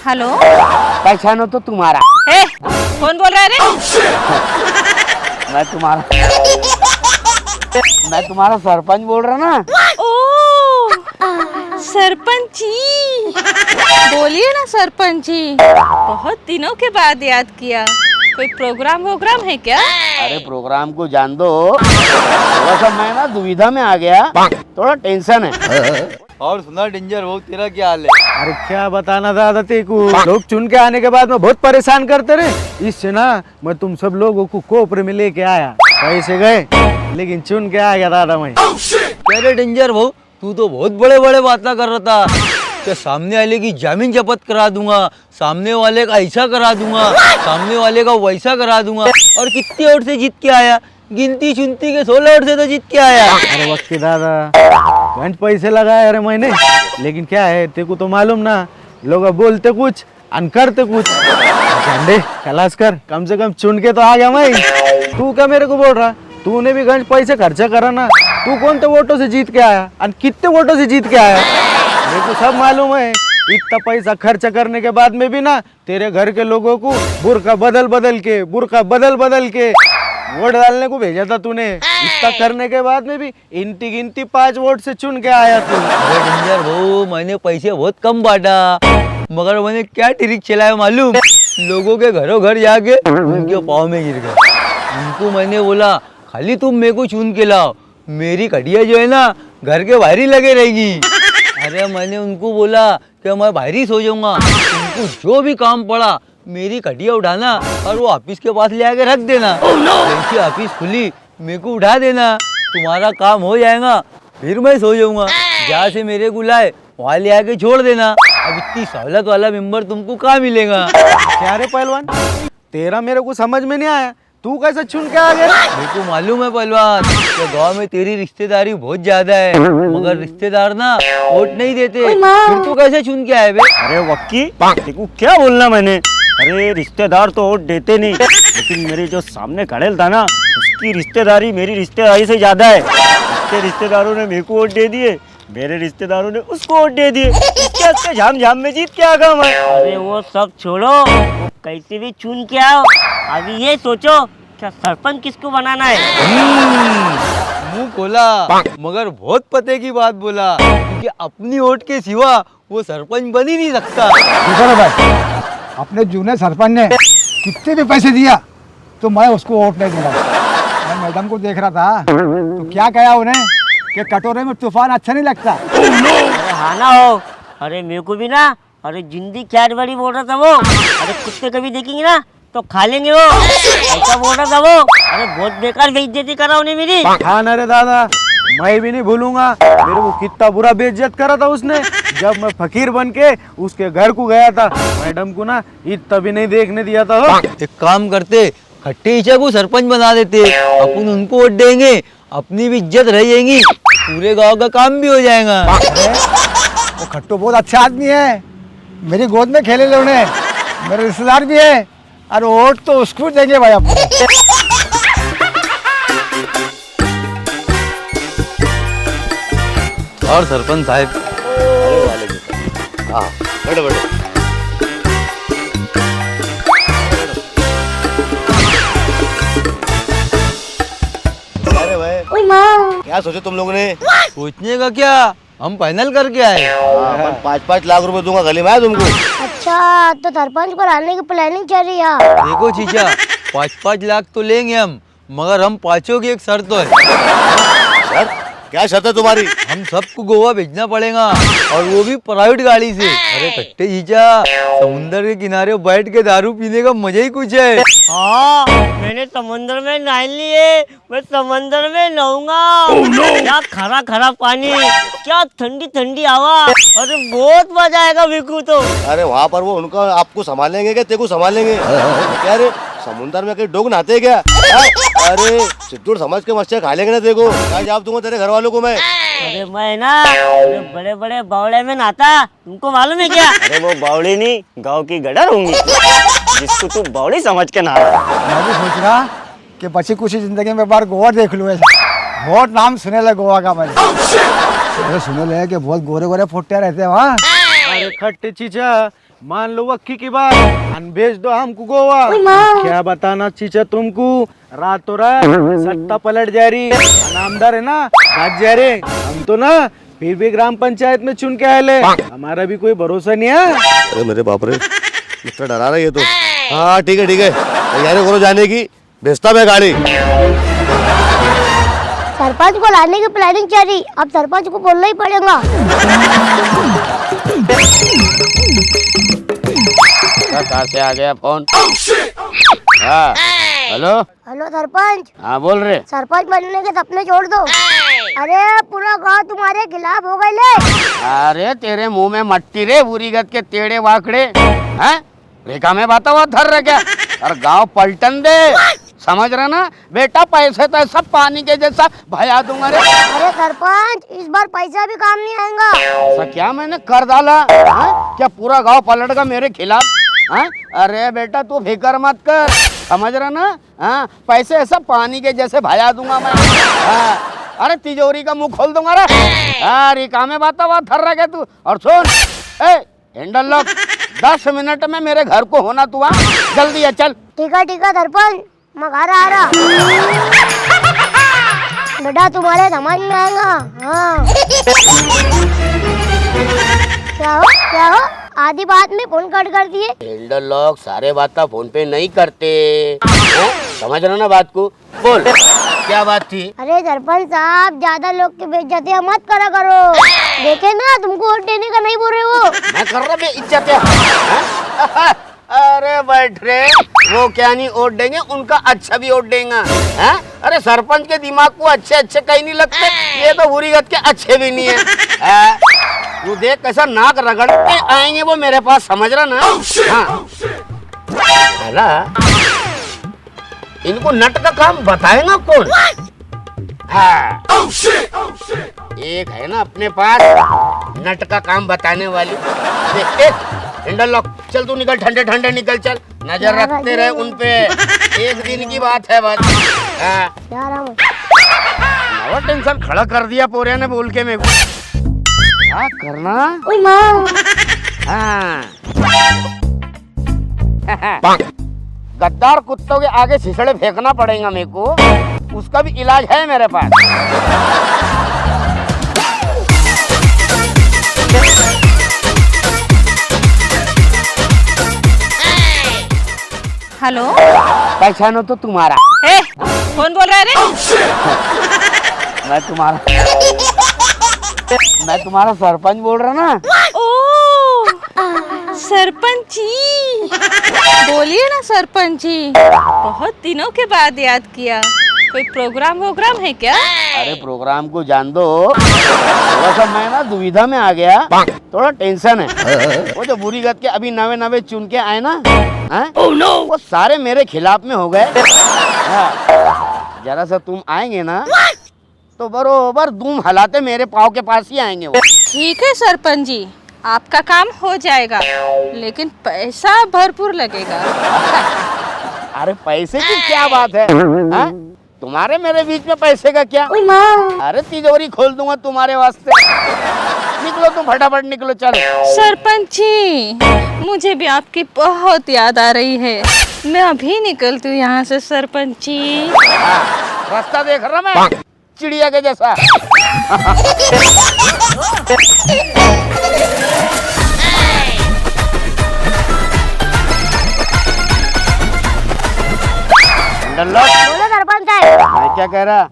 Hello, पहचानो तो तुम्हारा। ए, कौन बोल रहा है रे? मैं तुम्हारा सरपंच बोल रहा ना। ओ, सरपंच जी, बोलिए ना सरपंच जी। बहुत दिनों के बाद याद किया। कोई प्रोग्राम है क्या? अरे प्रोग्राम को जान दो, थोड़ा सा मैं ना दुविधा में आ गया, थोड़ा टेंशन है। और सुना डेंजर वो तेरा क्या हाल है? अरे क्या बताना था आदती को, लोग चुन के आने के बाद में बहुत परेशान करते रहे। इससे ना मैं तुम सब लोगों को कोपरे में लेके आया, पैसे गए लेकिन चुन के आ गया दादा मैं। अरे डेंजर वो तू तो बहुत बड़े बड़े बातें कर रहा था कि सामने वाले की जमीन जब्त करा दूंगा, सामने वाले का ऐसा करा दूंगा, सामने वाले का वैसा करा दूंगा। और कितनी ओर से जीत के आया? गिनती चुनती के 16 ओर से तो जीत के आया। अरे वक्की दादा, घंट पैसे लगाए अरे मैंने, लेकिन क्या है तेरे को तो मालूम ना, लोग बोलते कुछ अन करते कुछ। झंडे खलास कर, कम से कम चुन के तो आ गया मैं। तू क्या मेरे को बोल रहा? तूने भी घंट पैसे खर्चा करा ना। तू कौन से वोटों से जीत के आया और कितने वोटों से जीत के आया? मेरे को सब मालूम है। इतना पैसा खर्चा करने के बाद में भी ना तेरे घर के लोगों को बुरका बदल बदल के वोट डालने को भेजा था तूने। इतना करने के बाद में भी इनती गिनती 5 वोट से चुन के आया तू। अरे डेंजर वो मैंने पैसे बहुत कम बांटा, मगर मैंने क्या ट्रिक चलाया मालूम? लोगों के घरों घर जाके उनके पाँव में गिर गया। उनको मैंने बोला खाली तुम मेरे को चुन के लाओ, मेरी कड़िया जो है ना घर के बाहर ही लगे रहेगी। अरे मैंने उनको बोला कि मैं बाहर ही सो जाऊंगा, उनको जो भी काम पड़ा मेरी कटिया उठाना और वो ऑफिस के पास ले आके रख देना। जैसे ऑफिस खुली मेरे को उठा देना, तुम्हारा काम हो जाएगा, फिर मैं सो जाऊंगा। जहाँ से मेरे को लाए वहाँ ले आके छोड़ देना। अब इतनी सहूलत वाला मेंबर तुमको कहाँ मिलेगा? क्या रे पहलवान, तेरा मेरे को समझ में नहीं आया, तू कैसे चुन के आ गया? मेरे को मालूम है पहलवान कि गांव में तेरी रिश्तेदारी बहुत ज्यादा है, मगर रिश्तेदार ना वोट नहीं देते, फिर तू कैसे चुन के आए बे? अरे वक्की, देखो क्या बोलना मैंने। अरे रिश्तेदार तो वोट देते नहीं, लेकिन मेरे जो सामने खड़े था ना, उसकी रिश्तेदारी मेरी रिश्तेदारी से ज्यादा है। उसके रिश्तेदारों ने मेरे को वोट दे दिए, मेरे रिश्तेदारों ने उसको वोट दे दिए। इसके झाम झाम में जीत के आ गया मैं। अरे वो सब छोड़ो, वो कैसे भी चुन के आओ। अभी ये सोचो क्या सरपंच किसको बनाना है। मुंह खोला मगर बहुत पते की बात बोला, क्योंकि अपनी वोट के सिवा वो सरपंच बन ही नहीं सकता। भाई, अपने जूने सरपंच ने कितने भी पैसे दिया तो मैं उसको वोट नहीं दूंगा। मैं मैडम को देख रहा था तो क्या कहा उन्हें कि कटोरे में तूफान अच्छा नहीं लगता। अरे हाँ ना हो, अरे मेरे को भी ना, अरे जिंदगी क्या बड़ी बोल रहा था वो। अरे कुत्ते कभी देखेंगे ना तो खा लेंगे वो, ऐसा बोल रहा था वो। अरे बहुत बेकार बेइज्जती करा उन्हें मेरी। हाँ ना रे दादा, मैं भी नहीं भूलूंगा मेरे को कितना बुरा बेइज्जत करा था उसने। जब मैं फकीर बन के उसके घर को गया था, मैडम को ना इतना भी नहीं देखने दिया था। एक काम करते, खट्टे ईचा को सरपंच बना देते, अपन उनको वोट देंगे, अपनी भी इज्जत रह जाएगी, पूरे गांव का काम भी हो जाएगा। वो खट्टू बहुत अच्छा आदमी है, मेरी गोद में खेले ले उन्हें, मेरे रिश्तेदार भी है, और वोट तो उसको देंगे भाई अपने। और सरपंच साहब बड़े बड़े क्या सोचे तुम लोगों ने? सोचने का क्या, हम फाइनल करके आए। 5-5 लाख रुपए दूंगा, गली में आया तुमको। अच्छा, तो सरपंच बनाने की प्लानिंग चल रही है। देखो चीचा, 5-5 लाख तो लेंगे हम, मगर हम पांचों की एक शर्त है। सर क्या शर्त है तुम्हारी? हम सबको गोवा भेजना पड़ेगा, और वो भी प्राइवेट गाड़ी से। अरे कट्टे जीजा, समुंदर के किनारे बैठ के दारू पीने का मजा ही कुछ है। हाँ, मैंने समुद्र में नहा लिए, मैं समंदर में नहाऊंगा। क्या खरा खरा पानी, क्या ठंडी ठंडी हवा, अरे बहुत मजा आएगा मेरे को तो। अरे वहाँ पर वो उनका आपको संभालेंगे क्या तेको संभालेंगे? क्या रे समुंदर में कहीं डोग नहाते क्या? अरे सिद्धूर समझ के मच्छर खा लेंगे ना। देखो क्या जवाब दूंगा तेरे घर वालों को मैं। अरे मैं ना बड़े बड़े बावड़े में नहाता, तुमको मालूम है क्या? अरे वो बावड़ी नहीं, गांव की गडर होंगी जिसको तू बावड़ी समझ के नहा। मैं भी सोच रहा कि बची कुछ ही जिंदगी में एक बार गोवा देख लूँ। ऐसा बहुत नाम सुने लगे गोवा का मैंने। अरे सुने लगे कि बहुत गोरे गोरे फोटे रहते हैं वहाँ। अरे खट्टे चीचा, मान लो वक्की की बात अन भेज दो हमको गोवा। क्या बताना चीचा तुमको, रातों रात सत्ता पलट जा रही, नामदार है ना भाग जा रहे। हम तो ना फिर भी ग्राम पंचायत में चुन के आए ले, हमारा भी कोई भरोसा नहीं है। अरे मेरे बाप रे, इतना डरा रहा है ये तो। हाँ ठीक है तैयारी करो जाने की, भेजता मैं गाड़ी। सरपंच को लाने की प्लानिंग चल रही, अब सरपंच को बोलना ही पड़ेगा। कहाँ से आ गया फोन? हाँ हेलो। हेलो सरपंच। हाँ बोल रहे। सरपंच बनने के सपने छोड़ दो। अरे पूरा गांव तुम्हारे खिलाफ हो गए ले। अरे तेरे मुंह में मट्टी रे, बुरी गत के टेढ़े वाकड़े हैं। रेखा में बाता हुआ धर रह गया और गांव पलटन दे, समझ रहा ना बेटा। पैसे तो सब पानी के जैसा भया दूंगा रे। अरे सरपंच इस बार पैसा भी काम नहीं आएगा। ऐसा क्या मैंने कर डाला? क्या पूरा गांव पलट गया मेरे खिलाफ? हाँ? अरे बेटा तू फिक्र मत कर, समझ रहा ना। हाँ पैसे ऐसा पानी के जैसे भया दूंगा मैं। हाँ अरे तिजोरी का मुंह खोल दूंगा रे। हाँ रिका में बात थर रहा क्या तू? और सुन हैंडल लॉक 10 मिनट में मेरे घर को होना तू। जल्दी है चल। ठीक है सरपंच, मैं घर आ रहा। बेटा तुम्हारे समझ में आएगा। हाँ क्या हो आधी बात में फोन कट कर दिए। हैंडल लॉक सारे बात फोन पे नहीं करते, समझ रहा ना बात को। बोल क्या बात थी? अरे सरपंच साहब ज्यादा लोग की बेइज्जती मत करा करो। देखे ना तुमको वोट देने का नहीं बोल रहे हो। मैं कर रहा बेइज्जत है। अरे बैठ रे, वो क्या नहीं वोट देंगे, उनका अच्छा भी वोट देंगे। हैं? अरे सरपंच के दिमाग को अच्छे कहीं नहीं लगते, ये तो बुरी गत के अच्छे भी नहीं है। तू देख कैसा नाक रगड़ के आएंगे वो मेरे पास, समझ रहा ना। हाँ अला इनको नट का काम बताएगा कौन? हाँ एक है ना अपने पास नट का काम बताने वाली। देख हैंडल लॉक, चल तू निकल, ठंडे ठंडे निकल चल, नजर रखते रहे उन पे। एक दिन की बात है बस। नवा टेंशन खड़ा कर दिया पोरिया ने बोल के मेरे को। क्या करना? हाँ गद्दार कुत्तों के आगे सिसड़े फेंकना पड़ेगा मेरे को, उसका भी इलाज है मेरे पास। हेलो पहचानो तो तुम्हारा। कौन बोल रहा है रे? मैं तुम्हारा सरपंच बोल रहा ना। ओ सरपंच जी, बोलिए ना सरपंच जी, बहुत दिनों के बाद याद किया। कोई प्रोग्राम है क्या? अरे प्रोग्राम को जान दो, थोड़ा सा मैं ना दुविधा में आ गया, थोड़ा टेंशन है। वो जो बुरी गत के अभी नवे चुन के आए ना, वो सारे मेरे खिलाफ में हो गए। जरा सा तुम आएंगे ना तो बरोबर धूम हलाते मेरे पाँव के पास ही आएंगे वो। ठीक है सरपंच जी, आपका काम हो जाएगा, लेकिन पैसा भरपूर लगेगा। अरे पैसे की क्या बात है? हा? तुम्हारे मेरे बीच में पैसे का क्या? अरे तिजोरी खोल दूंगा तुम्हारे वास्ते। निकलो तुम फटाफट निकलो, चलो। सरपंच जी मुझे भी आपकी बहुत याद आ रही है, मैं अभी निकलती हूँ यहाँ से सरपंच जी। रास्ता देख रहा मैं चिड़िया के जैसा। बोलो सरपंच साहब। मैं क्या कह रहा,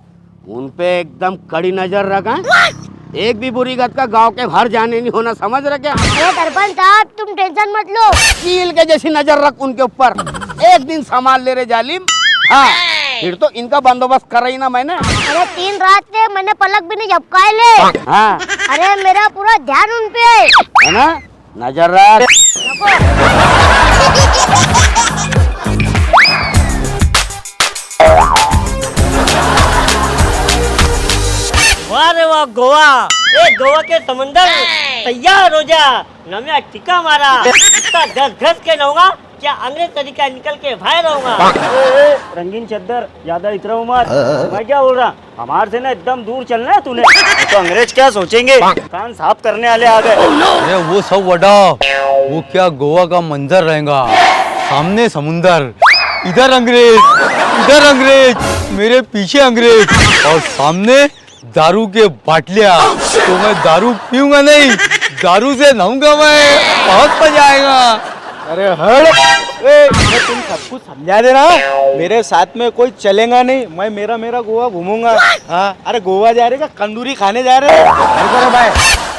उन पे एकदम कड़ी नजर रखा, एक भी बुरी गत का गांव के बाहर जाने नहीं होना, समझ रहे क्या? अरे सरपंच साहब तुम टेंशन मत लो। कील के जैसी नजर रख उनके ऊपर, एक दिन संभाल ले रे जालिम। हाँ फिर तो इनका बंदोबस्त कर रही ना मैंने। अरे 3 रात से मैंने पलक भी नहीं झपकाए ले। हाँ अरे मेरा पूरा ध्यान उन पे है ना, नजर रख। वाह रे वाह गोवा, गोवा के समंदर तैयार हो जा। न मैं टिक्का मारा, इतना घस के नहाऊंगा क्या अंग्रेज तरीका निकल के बाहर रहूंगा। रंगीन चद्दर ज्यादा इतरा मत। मैं क्या बोल रहा, हमारे से ना एकदम दूर चलना है तूने, तो अंग्रेज क्या सोचेंगे, कान साफ करने वाले आ गए। अरे वो सब वडा, वो क्या गोवा का मंजर रहेगा, सामने समुंदर, इधर अंग्रेज, मेरे पीछे अंग्रेज और सामने दारू के बाटलियां। तो मैं दारू पीऊंगा नहीं, दारू से नहाऊंगा मैं, बहुत मजा आएगा। अरे हट, तुम सब कुछ समझा देना, मेरे साथ में कोई चलेगा नहीं, मैं मेरा गोवा घूमूंगा। हाँ, अरे गोवा जा रहे का कंदूरी खाने जा रहे हैं। देखो रे भाई,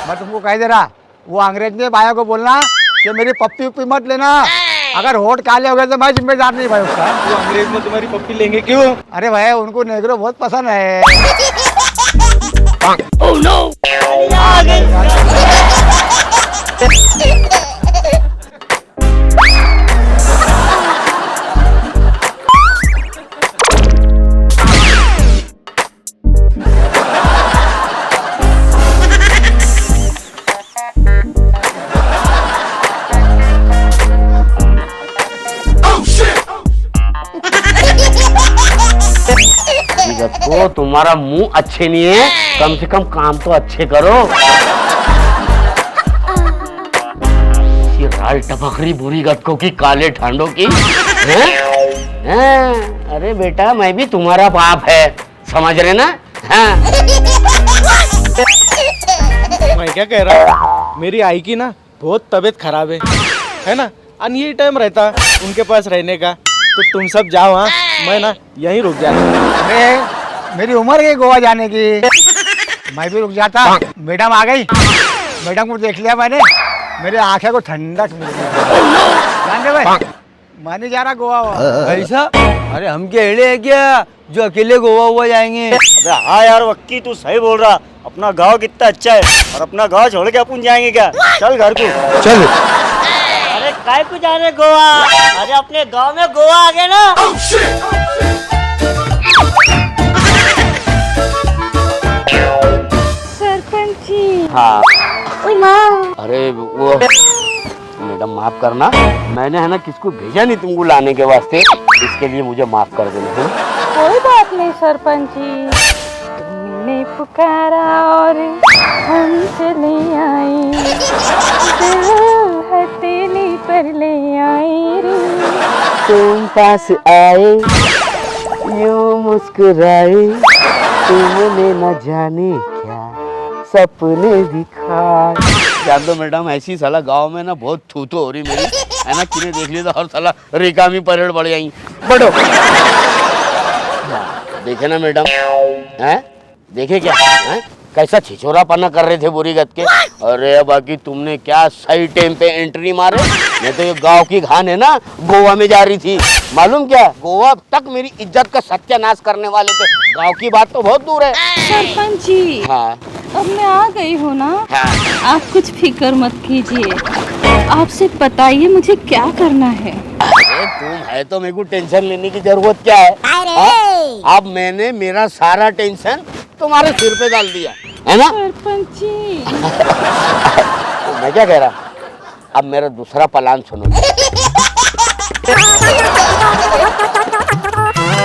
मैं तुमको कह दे रहा, वो अंग्रेज ने भाइयों को बोलना कि मेरी पप्पी उप्पी मत लेना, अगर होठ काले हो गए तो मैं जिम्मेदार नहीं भाई उसका। वो अंग्रेज में तुम्हारी पप्पी लेंगे क्यों? अरे भाई उनको नेगरो बहुत पसंद है। तो तुम्हारा मुंह अच्छे नहीं है, कम से कम काम तो अच्छे करो। ये राल टपकरी बुरी गतकों की, काले ठांडों की हैं? अरे बेटा मैं भी तुम्हारा बाप है, समझ रहे ना? हाँ। मैं क्या कह रहा, मेरी आई की ना बहुत तबीयत खराब है ना, और यही टाइम रहता उनके पास रहने का, तो तुम सब जाओ। हाँ, मैं ना यहीं रुक जाता। अरे मेरी उम्र है गोवा जाने की, मैं भी रुक जाता। मैडम आ गई, मैडम को देख लिया मैंने, मेरे आंखें को ठंडक मिल गई। जान दे भाई, मैं नहीं जा रहा गोवा। ऐसा? अरे हम क्या एड़े हैं क्या जो अकेले गोवा जाएंगे? अबे हाँ यार वक्की, तू सही बोल रहा, अपना गांव कितना अच्छा है, और अपना गांव छोड़ के अपन जाएंगे क्या? चल घर को चल। अरे काय को जा रहे गोवा? अरे अपने गांव में गोवा आ गए ना। सरपंच जी। हाँ। ओए माँ, अरे वो मैडम माफ करना, मैंने है ना किसको भेजा नहीं तुमको लाने के वास्ते, इसके लिए मुझे माफ कर देना। कोई बात नहीं सरपंच जी, तुमने पुकारा और हम चले आए, दिल हथेली पर ले आए रे। तुम पास आए यूं मुस्कुराए, तुमने न जाने क्या सपने दिखाए। जान दो मैडम, ऐसी साला गांव में ना बहुत थूथू हो रही मेरी, है ना, किने देख लिया तो हर साला रेकामी परेड बढ़ जाएंगी। बढ़ो। देखे ना मैडम, हैं? देखे क्या हैं? कैसा छिछोरापना कर रहे थे बुरी गत के। अरे बाकी तुमने क्या सही टाइम पे एंट्री मारे, नहीं तो ये गांव की घान है ना गोवा में जा रही थी, मालूम क्या, गोवा तक मेरी इज्जत का सत्यानाश करने वाले थे। गांव की बात तो बहुत दूर है। सरपंच जी, हाँ अब मैं आ गई हूँ ना, हाँ। आप कुछ फिक्र मत कीजिए, आपसे बताइए मुझे क्या करना है। अरे तुम है तो मेरे को टेंशन लेने की जरूरत क्या है? अब मैंने मेरा सारा टेंशन तुम्हारे सिर पे डाल दिया है ना। सरपंच जी। तो मैं क्या कह रहा, अब मेरा दूसरा प्लान सुनो।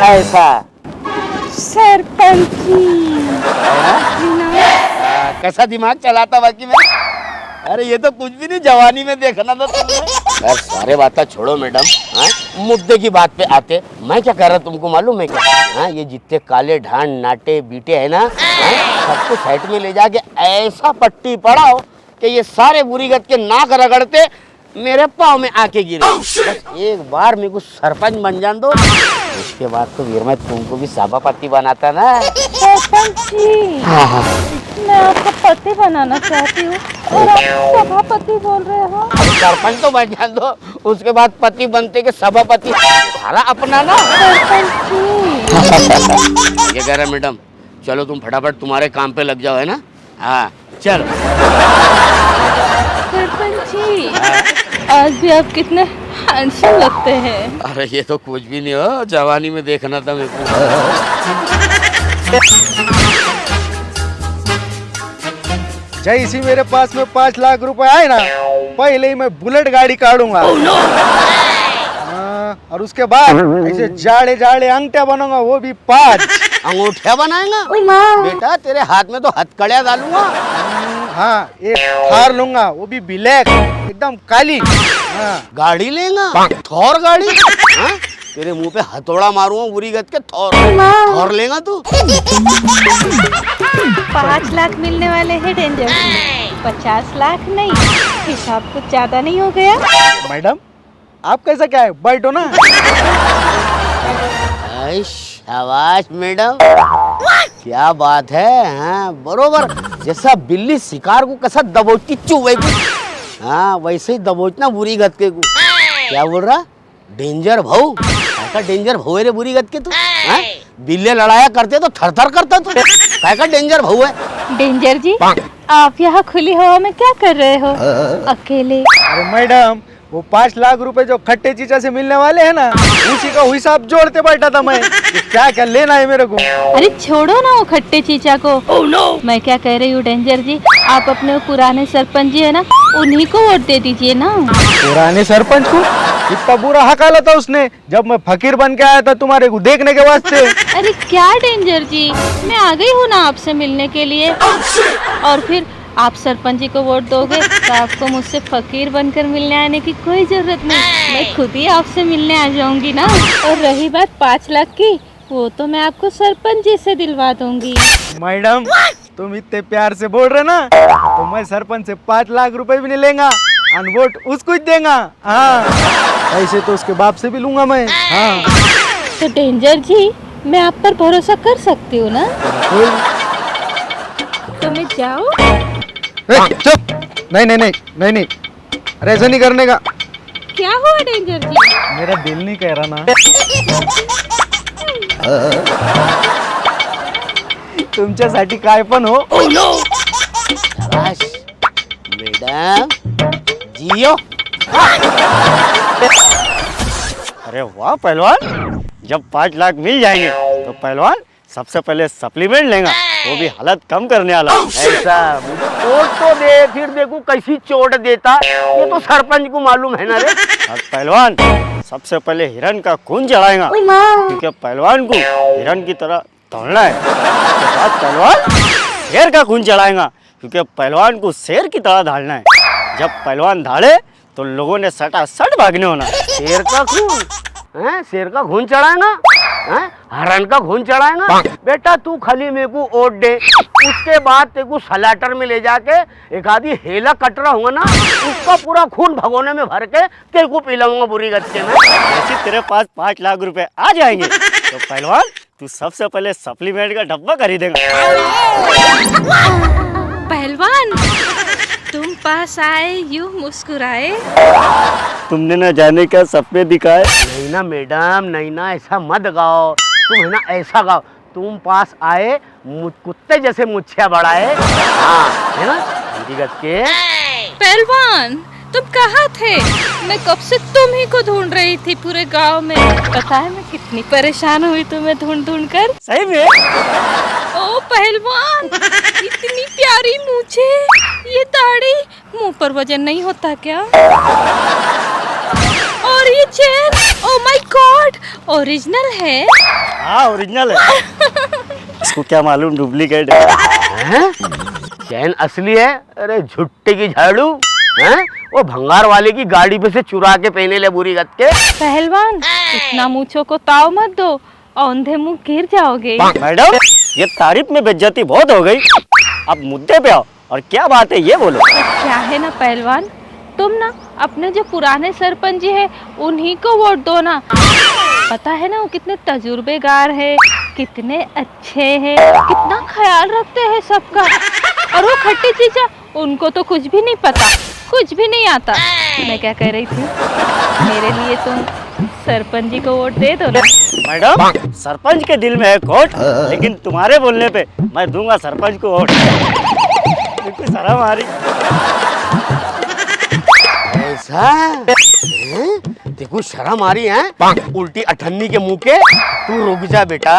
ऐसा सरपंच जी। कैसा दिमाग चलाता बाकी मैं। अरे ये तो कुछ भी नहीं, जवानी में देखना था तुमने। यार सारे बातें छोड़ो मैडम, मुद्दे की बात पे आते। मैं क्या कह रहा तुमको मालूम है क्या? हाँ, ये जितने काले ढांड नाटे बीटे है ना, सबको साइड में ले जाके ऐसा पट्टी पड़ाओ कि ये सारे बुरीगत के नाक रगड़ते मेरे पाँव में आके गिरे। बस एक बार मेरे को सरपंच बन जान दो, उसके बाद तो वीर मैं तुमको भी सभापति बनाता ना। सरपंच जी, मैं आपका पति बनाना चाहती हूँ और आप सभापति बोल रहे हो। सरपंच तो बन जान दो, उसके बाद पति बनते के सभापति सारा अपना ना। सरपंच जी। ये कह रहा मैडम, चलो तुम फटाफट तुम्हारे काम पे लग जाओ, है ना। हाँ चल। सरपंच जी, आज भी आप कितने हैंडसम लगते हैं। अरे ये तो कुछ भी नहीं हो, जवानी में देखना था मेरे को। जैसी मेरे पास में 5 लाख रुपए आए ना, पहले ही मैं बुलेट गाड़ी काढूंगा। और उसके बाद ऐसे जाड़े जाड़े अंगठिया बनाऊंगा, वो भी 5। अंगूठिया बनाएगा? बेटा तेरे हाथ में तो हथकड़िया डालूंगा। हाँ, एक थार लूंगा, वो भी ब्लैक, एकदम काली। हाँ। गाड़ी लेगा? थौर गाड़ी? हाँ? तेरे मुंह पे हथौड़ा मारूंगा बुरी गत के। थौर थौर लेगा तू? 5 लाख मिलने वाले हैं डेंजर जी, 50 लाख नहीं। हिसाब कुछ ज्यादा नहीं हो गया? मैडम आप कैसा क्या है, बैठो ना। शाबाश मैडम, क्या बात है। हाँ बरोबर, जैसा बिल्ली शिकार को कैसा दबोचती चूहे को, हाँ वैसे ही दबोचना बुरी गत के को। क्या बोल रहा? डेंजर भाऊ? का डेंजर भाऊ है रे बुरी गत के तू? हाँ? बिल्ले लड़ाया करते तो थर थर करता तू। काय का डेंजर भाऊ है? डेंजर जी, आप यहाँ खुली हवा में क्या कर रहे हो अकेले? अरे मैडम, वो 5 लाख रुपए जो खट्टे चीचा से मिलने वाले हैं ना, उसी का हिसाब जोड़ते बैठा था मैं। क्या क्या लेना है मेरे को? अरे छोड़ो ना वो खट्टे चीचा को। मैं क्या कह रही हूँ डेंजर जी, आप अपने पुराने सरपंच जी है ना, उन्हीं को वोट दे दीजिए ना। पुराने सरपंच को? इतना बुरा हकाला था उसने जब मैं फकीर बन के आया था तुम्हारे को देखने के वास्ते। अरे क्या डेंजर जी, मैं आ गई हूँ ना आपसे मिलने के लिए। और फिर आप सरपंच जी को वोट दोगे तो आपको मुझसे फकीर बनकर मिलने आने की कोई जरूरत नहीं, मैं खुद ही आपसे मिलने आ जाऊंगी ना। और रही बात 5 लाख की, वो तो मैं आपको सरपंच जी से दिलवा दूंगी। मैडम तुम इतने प्यार से बोल रहे ना, तो मैं सरपंच से 5 लाख रुपए भी नहीं लेगा और वोट उसको ही देगा। हाँ, ऐसे तो उसके बाप से भी लूंगा मैं। हाँ। तो डेंजर जी, मैं आप पर भरोसा कर सकती हूँ ना? तो मैं जाऊँ? चुप! नहीं नहीं नहीं नहीं नहीं, अरे ऐसा नहीं करने का। क्या हुआ डेंजर जी? मेरा दिल नहीं कह रहा ना। तुमच्यासाठी काय पण हो। शाबाश मैडम, जियो। अरे वाह पहलवान, जब 5 लाख मिल जाएंगे तो पहलवान सबसे पहले सप्लीमेंट लेगा, वो भी हालत कम करने वाला। ऐसा चोट तो दे, फिर देखो कैसी चोट देता, ये तो सरपंच को मालूम है ना रे। और पहलवान सबसे पहले हिरन का खून चढ़ाएगा, क्योंकि पहलवान को हिरन की तरह दौड़ना है। उसके बाद पहलवान शेर का खून चढ़ाएगा, क्योंकि पहलवान को शेर की तरह दौड़ना है। जब पहलवान दौड़े तो लोगों ने सटासट भागने होना। शेर का खून? हैं? शेर का खून चढ़ाएगा? हैं? हरण का खून चढ़ाएगा? बेटा तू खाली मेरे को वोट दे, उसके बाद तेरे को सलाटर में ले जाके एक आधी हेला कटरा होगा ना, उसका पूरा खून भगोने में भर के तेरे को पिलाऊंगा बुरी गत्ते में। जैसे तेरे पास 5 लाख रुपए आ जाएंगे तो पहलवान तू सबसे पहले सप्लीमेंट का डब्बा खरीदेगा। पहलवान, तुम पास आए यूं मुस्कुराए। तुमने न जाने क्या सपने दिखाए। नहीं ना मैडम, नहीं ना, ऐसा मत गाओ तुम, है ना ऐसा गाओ, तुम पास आए कुत्ते जैसे मुच्छिया बढ़ाए। हाँ है ना बुरी गत्ते। पहलवान तुम कहाँ थे? मैं कब से तुम ही को ढूंढ रही थी पूरे गांव में। पता है मैं कितनी परेशान हुई तुम्हें ढूंढ ढूंढ कर। सही में? ओ पहलवान, इतनी प्यारी मूछे, ये दाढ़ी, मुंह पर वजन नहीं होता क्या? और ये chain, oh my God, original है? हाँ ओरिजिनल है। इसको क्या मालूम डुप्लीकेट है। चैन असली है? अरे झुट्टे की झाड़ू हैं? वो भंगार वाले की गाड़ी पे से चुरा के पहने ले बुरी गत के। पहलवान इतना मूछों को ताव मत दो, औंधे मुंह गिर जाओगे। मैडम ये तारीफ में बेइज्जती बहुत हो गई, अब मुद्दे पे आओ और क्या बात है ये बोलो। क्या है ना पहलवान, तुम ना अपने जो पुराने सरपंच जी है उन्हीं को वोट दो ना। पता है ना वो कितने तजुर्बेगार है, कितने अच्छे हैं, कितना ख्याल रखते हैं सबका। और वो खट्टे चीचा, उनको तो कुछ भी नहीं पता, कुछ भी नहीं आता। मैं क्या कह रही थी, मेरे लिए तुम सरपंच जी को वोट दे दो ना। मैडम सरपंच के दिल में है वोट, लेकिन तुम्हारे बोलने पे मैं दूंगा सरपंच को वोट। बिल्कुल शर्म आ रही। ऐसा देखो शर्म आ रही है, उल्टी अठन्नी के मुंह के। तू रुक जा बेटा।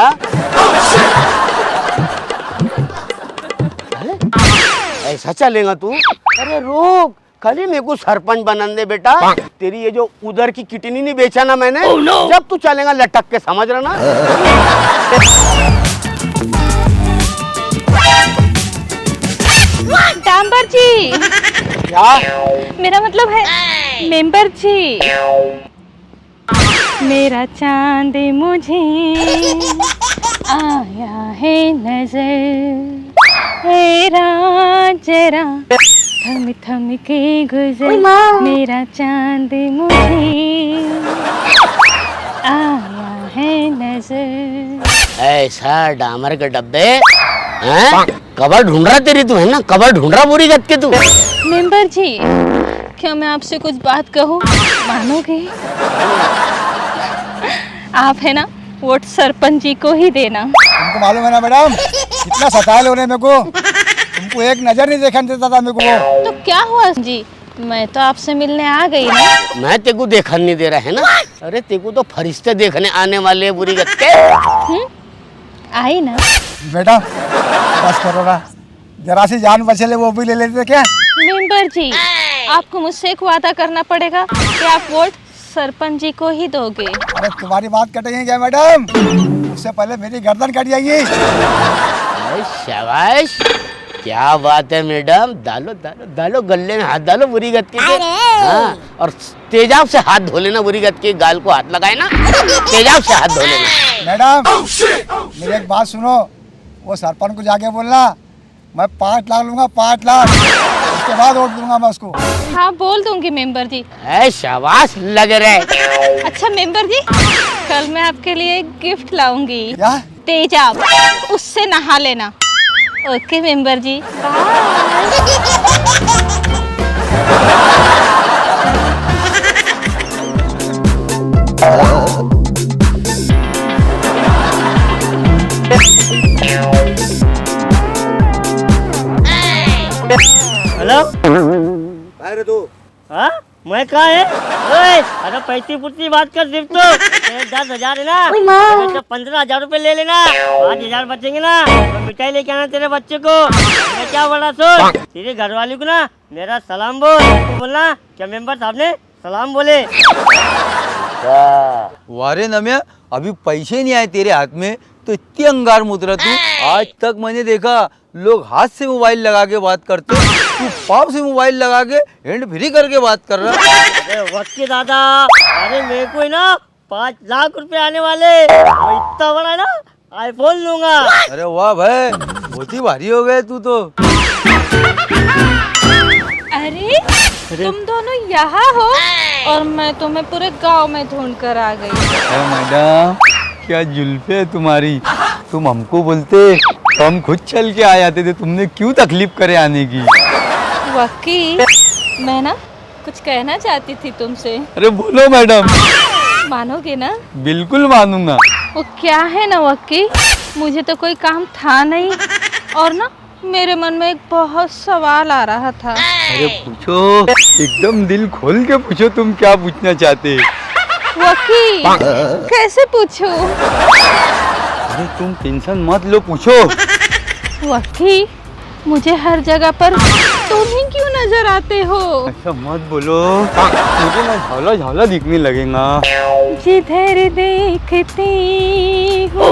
ऐसा चलेगा तू? अरे रुक, खाली मेरे को सरपंच बनन दे बेटा। तेरी ये जो उधर की किडनी नहीं बेचा ना मैंने, जब तू चलेगा लटक के, समझ रहा ना। डांबर जी, क्या? मेरा मतलब है मेंबर जी। मेरा चांद मुझे आया है नजर, हेरा जरा थम थम के गुजर, मेरा चांद मुझे आया है नजर। ऐसा डामर के डब्बे हैं? कबर ढूंढ रहा तेरी तू, है ना? कबर ढूंढ रहा बुरी गत के तू। मेंबर जी, क्या मैं आपसे कुछ बात कहूँ, मानोगे? आप है ना वोट सरपंच जी को ही देना। तुमको मालूम है ना मैडम, कितना सताए लोगों ने मेरे को। तुमको एक नजर नहीं देखने देता था मेरे को वो। तो क्या हुआ जी, मैं तो आपसे मिलने आ गई ना। मैं तेको देखने नहीं दे रहा है ना। अरे तेको तो फरिश्ते देखने आने वाले हैं बुरी गत के। आई ना। बेटा बस करो ना, जरा सी जान बचे ले वो भी ले लेते क्या। मेंबर जी, आपको मुझसे एक वादा करना पड़ेगा कि आप वोट सरपंच जी को ही दोगे। अरे तुम्हारी बात कटेगी क्या मैडम, उससे पहले मेरी गर्दन कट जाएगी। अरे शाबाश, क्या बात है मैडम। डालो डालो डालो, गले में हाथ डालो बुरी गत के। हाँ, और तेजाब से हाथ धो लेना बुरी गत के। गाल को हाथ लगाए ना, तेजाब से हाथ धो लेना। मैडम मेरी एक बात सुनो, वो सरपंच को जाके बोलना मैं 5 लाख लूंगा, 5 लाख, उसके बाद वोट दूंगा मैं उसको। हाँ बोल दूंगी मेंबर जी। शाबाश लग रहे। अच्छा मेंबर जी, कल मैं आपके लिए एक गिफ्ट लाऊंगी। क्या? तेजाब, उससे नहा लेना। ओके मेंबर जी, हेलो, अरे तू हाँ मैं कहाँ है? ओए, अरे पैसे पुछी बात कर सिर्फ तो 10,000 है ना, तो 15,000 रुपए ले लेना, 5,000 बचेंगे ना, तो मिठाई लेके आना तेरे बच्चे को। मैं क्या बोला सुन, तेरे घर वाली को ना मेरा सलाम बोल। तो बोलना क्या मेंबर साहब ने सलाम बोले। वारे नम्या, अभी पैसे नहीं आए तेरे हाथ में तो इतनी अंगार मुद्रा तू। आज तक मैंने देखा लोग हाथ से मोबाइल लगा के बात करते, तू पाँव से मोबाइल लगा के हैंड फ्री करके बात कर रहा। अरे वक्त के दादा, अरे मेरे को ना 5 लाख रुपए आने वाले, मैं इतना बड़ा ना आईफोन लूंगा। अरे वाह भाई, बहुत ही भारी हो गए तू तो। अरे तुम दोनों यहाँ हो और मैं तुम्हें पूरे गांव में ढूंढ कर आ गई। अरे मैडम, क्या जुल्फे है तुम्हारी। तुम हमको बोलते तो हम खुद चल के आ जाते थे, तुमने क्यों तकलीफ करे आने की। वकी, मैं ना कुछ कहना चाहती थी तुमसे। अरे बोलो मैडम। मानोगे ना? बिल्कुल मानूंगा। वो क्या है ना वकी, मुझे तो कोई काम था नहीं और ना मेरे मन में एक बहुत सवाल आ रहा था। अरे पूछो, एकदम दिल खोल के पूछो, तुम क्या पूछना चाहते। वकी, कैसे पूछूं? अरे तुम टेंशन मत लो, पूछो। वकी, मुझे हर जगह पर तुम ही क्यों नजर आते हो? ऐसा मत बोलो, मुझे ना झाला झाला दिखने लगेगा। जिधर देखती हूँ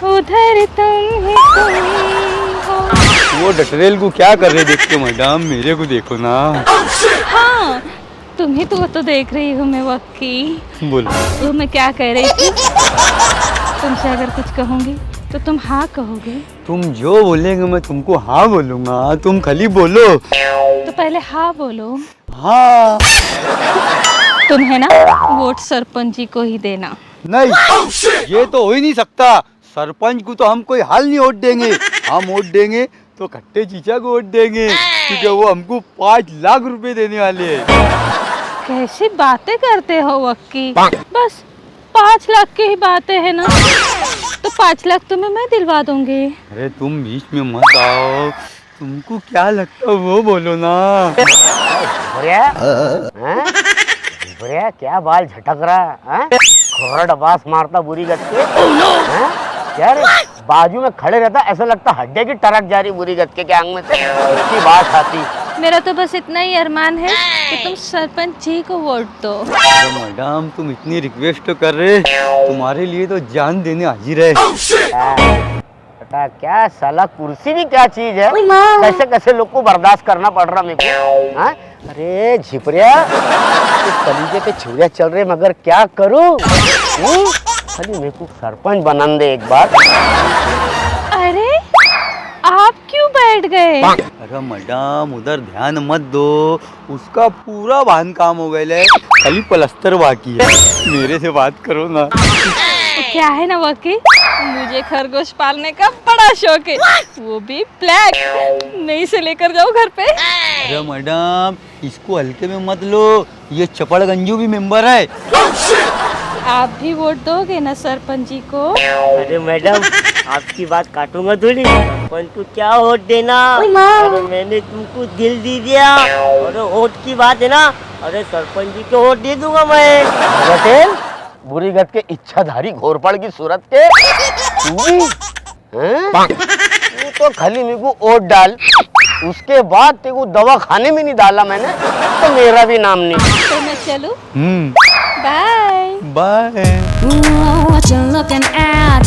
उधर तुम ही हो। वो डटरेल को क्या कर रहे देख के मैडम, मेरे को देखो ना। हाँ, तुम ही तो देख रही हूँ मैं वक्की। बोलो। तो मैं क्या कह रही थी, तुमसे अगर कुछ कहूँगी तो तुम हाँ कहोगे? तुम जो बोलेंगे मैं तुमको हाँ बोलूंगा, तुम खाली बोलो। तो पहले हाँ बोलो। हाँ। तुम है ना वोट सरपंच जी को ही देना। नहीं, ये तो हो ही नहीं सकता। सरपंच को तो हम कोई हाल नहीं वोट देंगे। हम वोट देंगे तो खट्टे चीचा को वोट देंगे, क्योंकि वो हमको 5 लाख रुपए देने वाले हैं। कैसी बातें करते हो वक्की, बस 5 लाख की ही बातें है ना, तो 5 लाख तुम्हें मैं दिलवा दूंगी। अरे तुम बीच में मत आओ, तुमको क्या लगता है वो बोलो ना। बुढ़िया, हैं? बुढ़िया क्या बाल झटक रहा है? खोरट बास मारता बुरी गत के। हैं? क्या रे, बाजू में खड़े रहता ऐसा लगता हड्डी की टरक जा रही बुरी गत के आंग में से। इसकी बात आती मेरा तो बस इतना ही अरमान है कि तुम सरपंच जी को वोट दो। अरे मैडम तुम इतनी रिक्वेस्ट कर रहे, तुम्हारे लिए तो जान देने हाजिर है। बेटा क्या साला कुर्सी भी क्या चीज है, कैसे कैसे लोग को बर्दाश्त करना पड़ रहा मेरे को। हाँ? अरे झिपरिया कलीजे पे छुरिया चल रहे मगर क्या करूं? खाली मेरे को सरपंच बना दे एक बार। अरे आप क्यों बैठ गए? अरे मैडम उधर ध्यान मत दो, उसका पूरा बांध काम हो गया है, खाली प्लास्टर बाकी है। मेरे से बात करो ना। तो क्या है ना वकी, मुझे खरगोश पालने का बड़ा शौक है, वो भी ब्लैक। मैं इसे लेकर जाऊँ घर पे? अरे मैडम इसको हल्के में मत लो, ये चपड़गंजू भी मेंबर है। आप भी वोट दोगे ना सरपंच जी को? अरे मैडम आपकी बात काटूंगा थोड़ी, सरपंच को क्या वोट देना? अरे मैंने तुमको दिल दे दिया, अरे वोट की बात है ना, अरे सरपंच जी को वोट दे दूंगा मैं। बटेल बुरी गत के इच्छाधारी घोरपड़ की सूरत के तू भी हैं? तू तो खाली मेरे को वोट डाल, उसके बाद तेरे को दवा खाने में नहीं डाला मैंने तो मेरा भी नाम नहीं। तो मैं चलूं? Bye bye. What you looking at?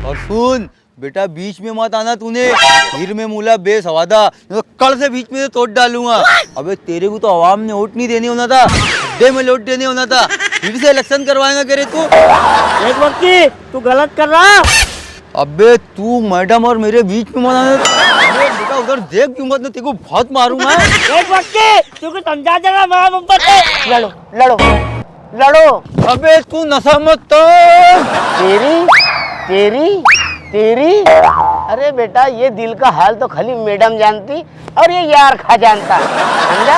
और सुन बेटा बीच में मत आना तूने, फिर मैं मूला बेसवादा कल से बीच में से तोड़ डालूंगा। अबे तेरे को तो आवाम ने वोट नहीं देने होना था, अड्डे में वोट देने होना था, फिर से इलेक्शन करवाएगा करे तू। एक वक्ती तू गलत कर रहा। अबे तू मैडम और मेरे बीच में मत आना। अबे बेटा उधर देख क्यों मत, तेरे को बहुत मारूंगा। एक वक्ती तू समझा देना मेरा नंबर पे। लड़ो लड़ो लड़ो। अबे तू नशा मत तोड़। तेरी तेरी तेरी अरे बेटा ये दिल का हाल तो खाली मैडम जानती और ये यार खा जानता, समझा?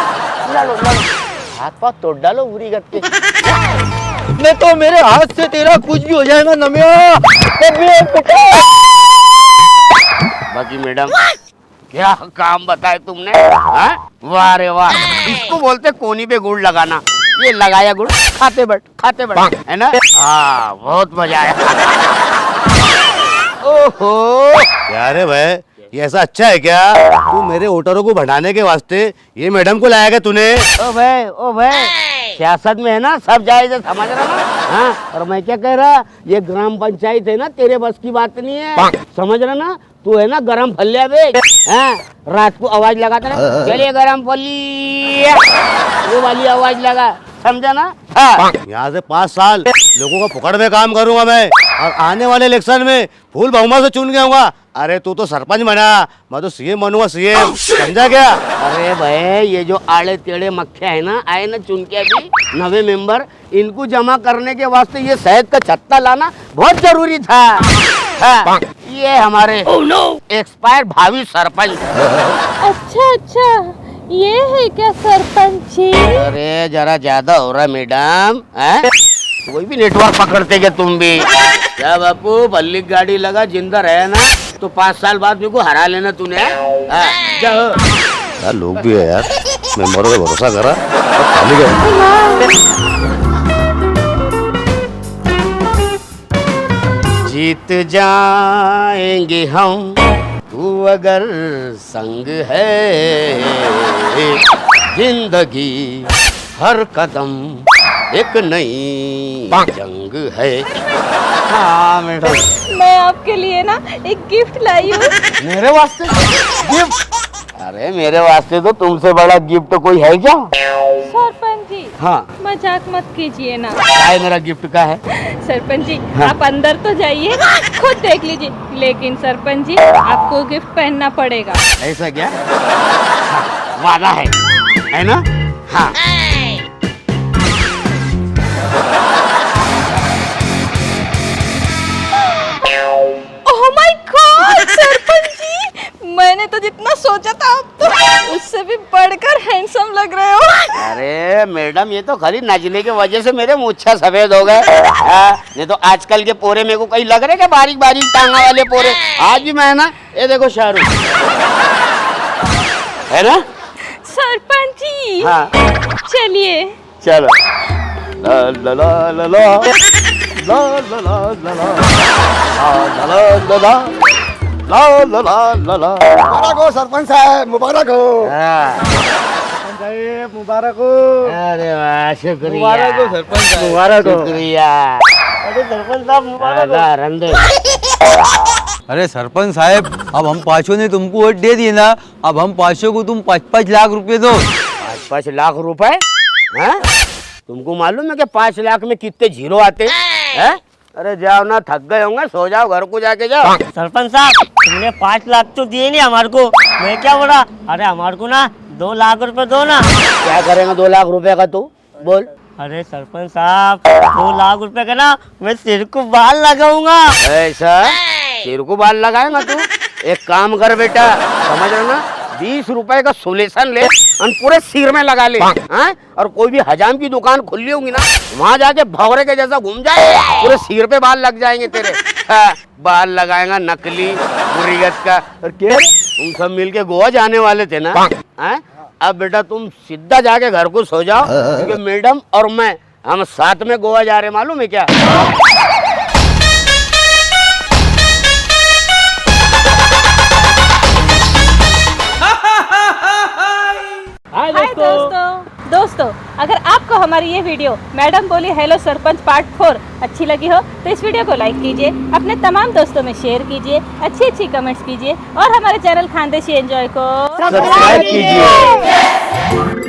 लड़ो लड़ो, हाथ पाँव तोड़ डालो बुरी गत के। नहीं तो मेरे हाथ से तेरा कुछ भी हो जाएगा नमिया। बाकी मैडम क्या काम बताए तुमने? हाँ? वाह रे वाह, इसको बोलते कोनी पे गुड़ लगाना। ये लगाया गुड़, खाते बैठ है ना? हाँ बहुत मजा आया। ओहो क्या रे भाई, ये ऐसा अच्छा है क्या? तू मेरे वोटरों को बढ़ाने के वास्ते ये मैडम को लाया क्या तूने? ओ भाई सियासत में है ना सब जायज है, समझ रहा ना? हाँ और मैं क्या कह रहा, ये ग्राम पंचायत है ना तेरे बस की बात नहीं है, समझ रहा ना? तू है ना गरम फलिया बेच, हाँ रात को आवाज लगाता ना, चलिए गरम फलिया, वो वाली आवाज लगा, समझा ना? हाँ यहाँ से 5 साल लोगों को पकड़ में काम करूंगा मैं, और आने वाले इलेक्शन में फुल बहुमत से चुन के आऊंगा। अरे तू तो सरपंच बना, मैं तो सीएम बनूंगा सीएम, समझा क्या? अरे भाई ये जो आड़े टेढ़े मक्खे है ना, आए ना चुन के अभी नवे मेंबर, इनको जमा करने के वास्ते ये शहद का छत्ता लाना बहुत जरूरी था। हाँ, ये हमारे एक्सपायर भावी सरपंच। अच्छा ये है क्या सरपंच जी? अरे जरा ज्यादा हो रहा मैडम, कोई भी नेटवर्क पकड़ते क्या तुम भी? क्या बापू बल्ली गाड़ी लगा, जिंदा रहे ना तो 5 साल बाद मेरे को हरा लेना तूने। जाओ यार लोग भी है यार, मेंबरों पे भरोसा करा खाली गए। जीत जाएंगे हम तू अगर संग है, जिंदगी हर कदम एक नई जंग है। हाँ मैडम मैं आपके लिए ना एक गिफ्ट लाई हूँ। मेरे वास्ते गिफ्ट? अरे मेरे वास्ते तो तुमसे बड़ा गिफ्ट कोई है क्या? सरपंच जी हाँ मजाक मत कीजिए ना। क्या मेरा गिफ्ट का है? सरपंच जी आप अंदर तो जाइए, खुद देख लीजिए, लेकिन सरपंच जी आपको गिफ्ट पहनना पड़ेगा। ऐसा क्या? हाँ, वादा है ना? हाँ oh my God sarpanch ji, मैंने तो जितना सोचा था आप तो उससे भी बढ़कर हैंडसम लग रहे हो। अरे मैडम ये तो खाली नाचने की वजह से मेरे मूछा सफेद हो गए, नहीं तो आजकल के पोरे मेरे को कहीं लग रहे क्या बारीक बारीक टांगा वाले पोरे? आज भी मैं ना ये देखो शाहरुख है ना? सरपंच जी हाँ चलिए चलो ला ला ला ला ला ला ला ला ला ला ला ला ला ला ला ला ला ला ला। मुबारक हो सरपंच साहब, मुबारक हो। सरपंच साहेब मुबारक हो। अरे वाह, शुक्रिया मुबारक हो सरपंच साहब। मुबारक हो, शुक्रिया। अरे सरपंच साहब मुबारक हो। आधा रंदे। अरे सरपंच साहब, अब हम पांचों ने तुमको वोट दे दिए ना, अब हम पांचों को तुम 5-5 लाख रुपए दो। 5-5 लाख रुपए? हैं? तुमको मालूम है कि 5 लाख में कितने जीरो आते हैं? अरे जाओ ना, थक गए होंगे, सो जाओ, घर को जाके जाओ। सरपंच साहब तुमने 5 लाख तो दिए नहीं हमारे को, मैं क्या बोला, अरे हमारे को ना 2 लाख रुपए दो ना। क्या करेंगे 2 लाख रुपए का तू? बोल। अरे सरपंच साहब 2 लाख रुपए का ना मैं सिर को बाल लगाऊंगा। ऐसा सिर को बाल लगाएगा तू? एक काम कर बेटा, समझ रहे ना, 20 रुपए का सोल्यूशन ले और पूरे सिर में लगा ले। हाँ? और कोई भी हजाम की दुकान खुली होगी ना, वहाँ जाके भौरे के जैसा घूम जाए, पूरे सिर पे बाल लग जाएंगे तेरे। हाँ, बाल लगाएगा नकली मुरीगत का। और क्या तुम सब मिलके गोवा जाने वाले थे ना? हाँ? अब बेटा तुम सीधा जाके घर को सो जाओ, क्योंकि मैडम और मैं हम साथ में गोवा जा रहे, मालूम है क्या? हाय दोस्तों, अगर आपको हमारी ये वीडियो मैडम बोली हेलो सरपंच पार्ट 4 अच्छी लगी हो तो इस वीडियो को लाइक कीजिए, अपने तमाम दोस्तों में शेयर कीजिए, अच्छी कमेंट्स कीजिए और हमारे चैनल खानदेशी एंजॉय को सब्सक्राइब कीजिए।